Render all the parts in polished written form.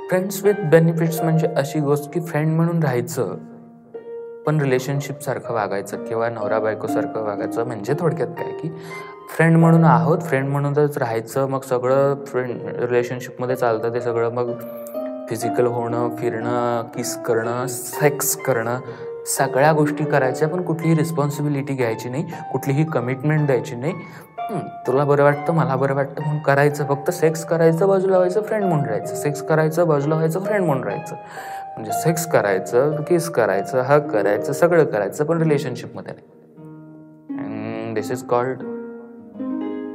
Friends with benefits म्हणजे अशी गोष्ट की फ्रेंड म्हणून राहायचं पण रिलेशनशिप सारखं वागायचं किंवा नवरा बायको सारखं वागायचं. म्हणजे थोडक्यात काय की फ्रेंड म्हणून आहोत, फ्रेंड म्हणूनच राहायचं. मग सगळं फ्रेंड रिलेशनशिपमध्ये चालतं ते सगळं. मग फिजिकल होणं, फिरणं, किस करणं, सेक्स करणं, सगळ्या गोष्टी करायच्या पण कुठलीही रिस्पॉन्सिबिलिटी घ्यायची नाही, कुठलीही कमिटमेंट द्यायची नाही. तुला बरं वाटतं, मला बरं वाटतं म्हणून करायचं. फक्त सेक्स करायचं, बाजूला व्हायचं, फ्रेंड म्हणून राहायचं. सेक्स करायचं, बाजूला व्हायचं, फ्रेंड म्हणून राहायचं. म्हणजे सेक्स करायचं, किस करायचं, हग करायचं, सगळं करायचं पण रिलेशनशिपमध्ये नाही. And this is called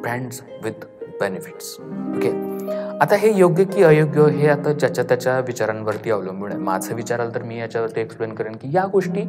friends with benefits. Okay, आता हे योग्य की अयोग्य हे आता ज्याच्या त्याच्या विचारांवरती अवलंबून आहे. माझं विचाराल तर मी याच्यावरती एक्सप्लेन करेन की या गोष्टी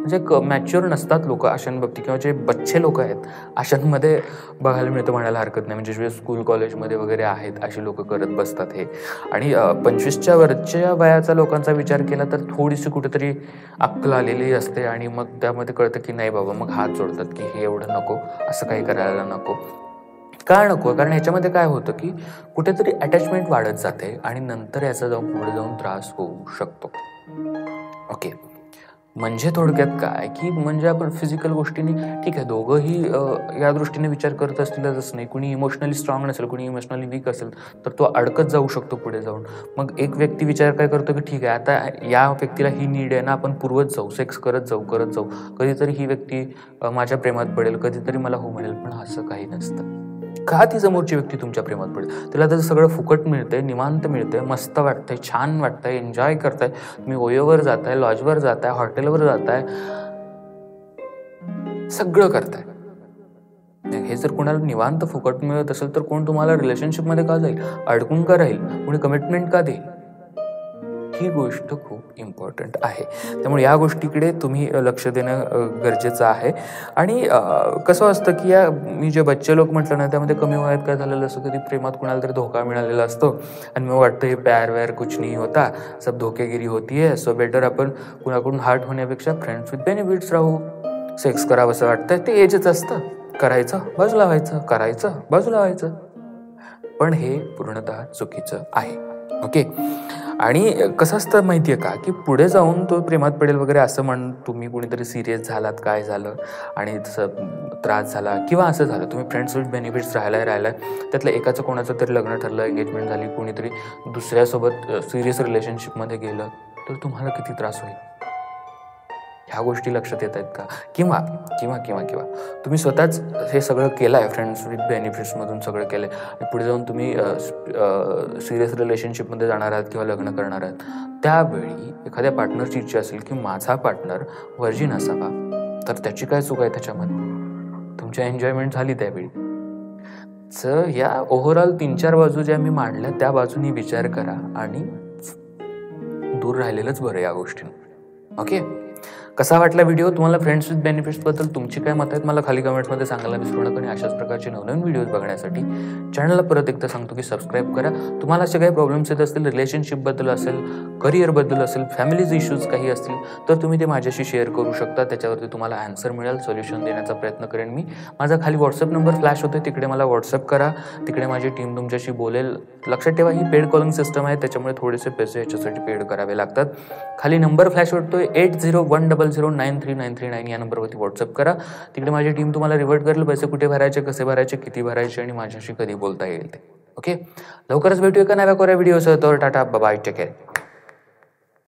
म्हणजे मॅच्युअर नसतात लोक अशांबाबतीत, किंवा जे बच्चे लोक आहेत अशांमध्ये बघायला मिळतं म्हणायला हरकत नाही. म्हणजे जे स्कूल कॉलेजमध्ये वगैरे आहेत अशी लोक करत बसतात हे. आणि 25च्या वरच्या वयाचा लोकांचा विचार केला तर थोडीशी कुठेतरी अक्कल आलेली असते आणि मग त्यामध्ये कळतं की नाही बाबा, मग हात जोडतात की हे एवढं नको, असं काही करायला नको. का नको? कारण ह्याच्यामध्ये काय होतं की कुठेतरी अटॅचमेंट वाढत जाते आणि नंतर याचा पुढे जाऊन त्रास होऊ शकतो. ओके, म्हणजे थोडक्यात काय की म्हणजे आपण फिजिकल गोष्टींनी ठीक आहे, दोघंही या दृष्टीने विचार करत असतीलच नाही. कुणी इमोशनली स्ट्रॉंग नसेल, कुणी इमोशनली वीक असेल तर तो अडकत जाऊ शकतो पुढे जाऊन. मग एक व्यक्ती विचार काय करतो की ठीक आहे, आता या व्यक्तीला ही नीड आहे ना, आपण पुरवत जाऊ, सेक्स करत जाऊ. कधीतरी ही व्यक्ती माझ्या प्रेमात पडेल, कधीतरी मला हो म्हणेल. पण असं काही नसतं. का ती समोरची व्यक्ती तुमच्या प्रेमात पडेल? तिला तर सगळं फुकट मिळतंय, निवांत मिळतंय, मस्त वाटतंय, छान वाटतंय, एन्जॉय करताय, तुम्ही ओयोवर जाताय, लॉजवर जाताय, हॉटेलवर जाताय, सगळं करताय. हे जर कोणाला निवांत फुकट मिळत असेल तर कोण तुम्हाला रिलेशनशिपमध्ये का जाईल, अडकून का राहील, कोणी कमिटमेंट का देईल? ही गोष्ट खूप इम्पॉर्टंट आहे. त्यामुळे या गोष्टीकडे तुम्ही लक्ष देणं गरजेचं आहे. आणि कसं असतं की या मी जे बच्चे लोक म्हटलं ना, त्यामध्ये कमी वयात काय झालेलं असतं, कधी प्रेमात कुणाला तरी धोका मिळालेला असतो आणि मग वाटतं हे प्यार व्यार कुछ नहीं होता, सब धोकेगिरी होती है, सो बेटर आपण कुणाकडून हार्ट होण्यापेक्षा फ्रेंड्स विथ बेनिफिट्स राहू. सेक्स करावं असं वाटतं ते एजच असतं, करायचं बाजूला व्हायचं, करायचं बाजूला व्हायचं. पण हे पूर्णतः चुकीचं आहे. ओके, आणि कसं असतं माहिती आहे का की पुढे जाऊन तो प्रेमात पडेल वगैरे असं तुम्ही कुणीतरी सिरियस झालात, काय झालं आणि तसं त्रास झाला किंवा असं झालं, तुम्ही फ्रेंड्स विथ बेनिफिट्स राहिलाय, त्यातलं एकाचं कोणाचं तरी लग्न ठरलं, एंगेजमेंट झाली, कुणीतरी दुसऱ्यासोबत सिरियस रिलेशनशिपमध्ये गेलं तर तुम्हाला किती त्रास होईल? ह्या गोष्टी लक्षात येत आहेत का? किंवा किंवा किंवा किंवा तुम्ही स्वतःच हे सगळं केलं आहे, फ्रेंड्स विथ बेनिफिट्समधून सगळं केलं आहे आणि पुढे जाऊन तुम्ही सिरियस रिलेशनशिपमध्ये जाणार आहात किंवा लग्न करणार आहात, त्यावेळी एखाद्या पार्टनरची इच्छा असेल की माझा पार्टनर व्हर्जिन असावा, तर त्याची काय चूक आहे त्याच्यामध्ये? तुमची एन्जॉयमेंट झाली त्यावेळी. तर या ओव्हरऑल 3-4 बाजू ज्या मी मांडल्या त्या बाजूनी विचार करा आणि दूर राहिलेलंच बरं या गोष्टींना. ओके, कसा वाटला व्हिडिओ? तुम्हाला फ्रेंड्स विथ बेनिफिट्सबद्दल तुमची काय मत आहेत मला खाली कमेंट्समध्ये सांगायला विसरू नका. आणि अशाच प्रकारचे नवनवीन व्हिडिओज बघण्यासाठी चॅनलला परत एकदा सांगतो की सबस्क्राईब करा. तुम्हाला असे काही प्रॉब्लेम्स येत असतील, रिलेशनशिपबद्दल असेल, करिअरबद्दल असेल, फॅमिलीज इश्यूज काही असतील तर तुम्ही ते माझ्याशी शेअर करू शकता. त्याच्यावरती तुम्हाला आन्सर मिळेल, सोल्युशन देण्याचा प्रयत्न करेन मी. माझा खाली व्हॉट्सअप नंबर फ्लॅश होतो, तिकडे मला व्हॉट्सअप करा, तिकडे माझी टीम तुमच्याशी बोलेल. लक्षात ठेवा ही पेड कॉलिंग सिस्टम आहे, त्याच्यामुळे थोडेसे पैसे याच्यासाठी पेड करावे लागतात. खाली नंबर फ्लॅश होतोय 8010093939 या नंबरवरती व्हॉट्सअप करा. तिकडे माझी टीम तुम्हाला रिव्हर्ट करेल पैसे कुठे भरायचे, कसे भरायचे, किती भरायचे आणि माझ्याशी कधी बोलता येईल ते. ओके, लवकरच भेटूया एका नव्या कोऱ्या व्हिडिओसह. तर टाटा, बाय, टेक केअर.